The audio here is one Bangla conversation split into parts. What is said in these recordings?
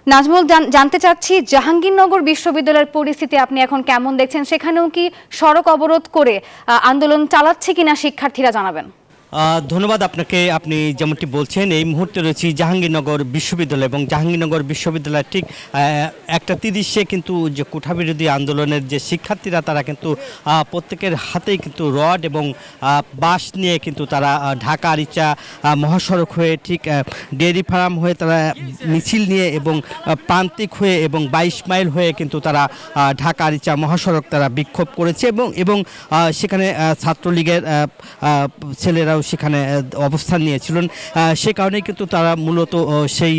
নাজমুল, জানতে চাচ্ছি জাহাঙ্গীরনগর বিশ্ববিদ্যালয়ের পরিস্থিতি আপনি এখন কেমন দেখছেন? সেখানেও কি সড়ক অবরোধ করে আন্দোলন চালাচ্ছে কিনা শিক্ষার্থীরা, জানাবেন। ধন্যবাদ আপনাকে। আপনি যেমনটি বলছেন, এই মুহূর্তে রয়েছি জাহাঙ্গীরনগর বিশ্ববিদ্যালয় এবং জাহাঙ্গীরনগর বিশ্ববিদ্যালয়ের ঠিক একটা তিরিশে কিন্তু যে কোঠাবিরোধী আন্দোলনের যে শিক্ষার্থীরা তারা কিন্তু প্রত্যেকের হাতেই কিন্তু রড এবং বাঁশ নিয়ে কিন্তু তারা ঢাকা আরিচা মহাসড়ক হয়ে ঠিক ডেয়ারি ফার্ম হয়ে তারা মিছিল নিয়ে এবং প্রান্তিক হয়ে এবং 22 মাইল হয়ে কিন্তু তারা ঢাকা আরিচা মহাসড়ক তারা বিক্ষোভ করেছে এবং সেখানে ছাত্রলীগের ছেলেরাও সেখানে অবস্থান নিয়েছিলেন। সে কারণে কিন্তু তারা মূলত সেই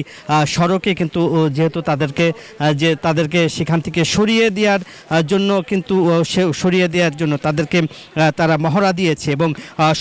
সড়কে কিন্তু যেহেতু তাদেরকে সেখান থেকে সরিয়ে দেওয়ার জন্য কিন্তু সরিয়ে দেওয়ার জন্য তারা মহড়া দিয়েছে এবং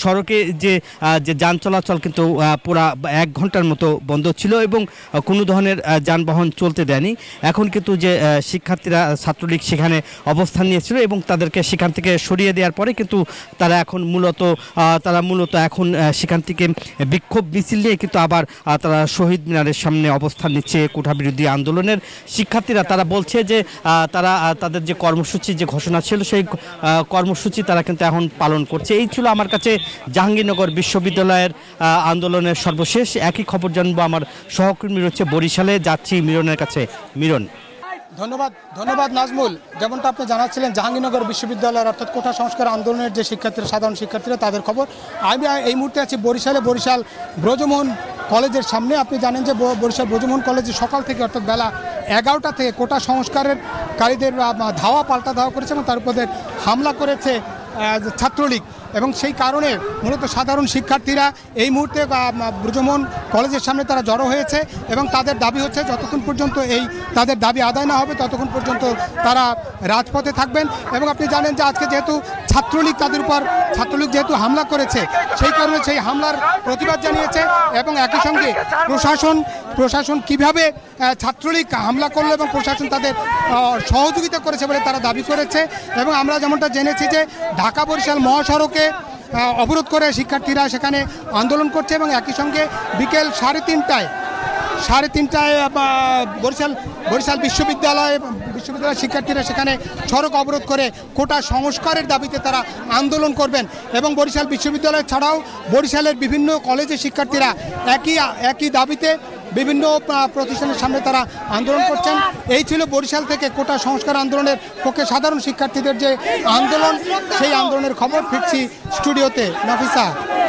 সড়কে যে যান চলাচল কিন্তু পুরা 1 ঘন্টার মতো বন্ধ ছিল এবং কোনো ধরনের যানবাহন চলতে দেয়নি। এখন কিন্তু যে শিক্ষার্থীরা ছাত্রলীগ সেখানে অবস্থান নিয়েছিল এবং তাদেরকে সেখান থেকে সরিয়ে দেওয়ার পরে কিন্তু তারা মূলত এখন সেখান থেকে বিক্ষোভ মিছিল নিয়ে কিন্তু আবার তারা শহীদ মিনারের সামনে অবস্থান নিচ্ছে কোঠাবিরোধী আন্দোলনের শিক্ষার্থীরা। তারা বলছে যে তারা তাদের যে কর্মসূচি যে ঘোষণা ছিল সেই কর্মসূচি তারা কিন্তু এখন পালন করছে। এই ছিল আমার কাছে জাহাঙ্গীরনগর বিশ্ববিদ্যালয়ের আন্দোলনের সর্বশেষ। একই খবর জানবো আমার সহকর্মী রয়েছে বরিশালে, যাচ্ছি মিরনের কাছে। মিরন। ধন্যবাদ নাজমুল। যেমনটা আপনি জানাচ্ছিলেন জাহাঙ্গীরনগর বিশ্ববিদ্যালয়ের অর্থাৎ কোটা সংস্কার আন্দোলনের যে সাধারণ শিক্ষার্থীরা তাদের খবর। আমি এই মুহূর্তে আছি বরিশাল ব্রজমোহন কলেজের সামনে। আপনি জানেন যে বরিশাল ব্রজমোহন কলেজে সকাল থেকে অর্থাৎ বেলা 11টা থেকে কোটা সংস্কারের কারীদের পাল্টা ধাওয়া করেছে এবং তার উপরে হামলা করেছে ছাত্রলীগ এবং সেই কারণে মূলত সাধারণ শিক্ষার্থীরা এই মুহূর্তে ব্রজমোহন কলেজের সামনে তারা জড়ো হয়েছে এবং তাদের দাবি হচ্ছে যতক্ষণ পর্যন্ত তাদের দাবি আদায় না হবে ততক্ষণ পর্যন্ত তারা রাজপথে থাকবেন। এবং আপনি জানেন যে আজকে যেহেতু ছাত্রলীগ যেহেতু হামলা করেছে সেই কারণে সেই হামলার প্রতিবাদ জানিয়েছে এবং একই সঙ্গে প্রশাসন কিভাবে ছাত্রলীগ হামলা করলো এবং প্রশাসন তাদের সহযোগিতা করেছে বলে তারা দাবি করেছে। এবং আমরা যেমনটা জেনেছি যে ঢাকা বরিশাল মহাসড়কে অবরোধ করে শিক্ষার্থীরা সেখানে আন্দোলন করছে এবং একই সঙ্গে বিকেল 3:30টায় বরিশাল বিশ্ববিদ্যালয়ের শিক্ষার্থীরা সেখানে সড়ক অবরোধ করে কোটা সংস্কারের দাবিতে তারা আন্দোলন করবেন। এবং বরিশাল বিশ্ববিদ্যালয় ছাড়াও বরিশালের বিভিন্ন কলেজের শিক্ষার্থীরা একই দাবিতে বিভিন্ন প্রতিষ্ঠানের সামনে তারা আন্দোলন করছেন। এই ছিল বরিশাল থেকে কোটা সংস্কার আন্দোলনের পক্ষে সাধারণ শিক্ষার্থীদের যে আন্দোলন, সেই আন্দোলনের খবর। ফিরছি স্টুডিওতে। নাফিসা।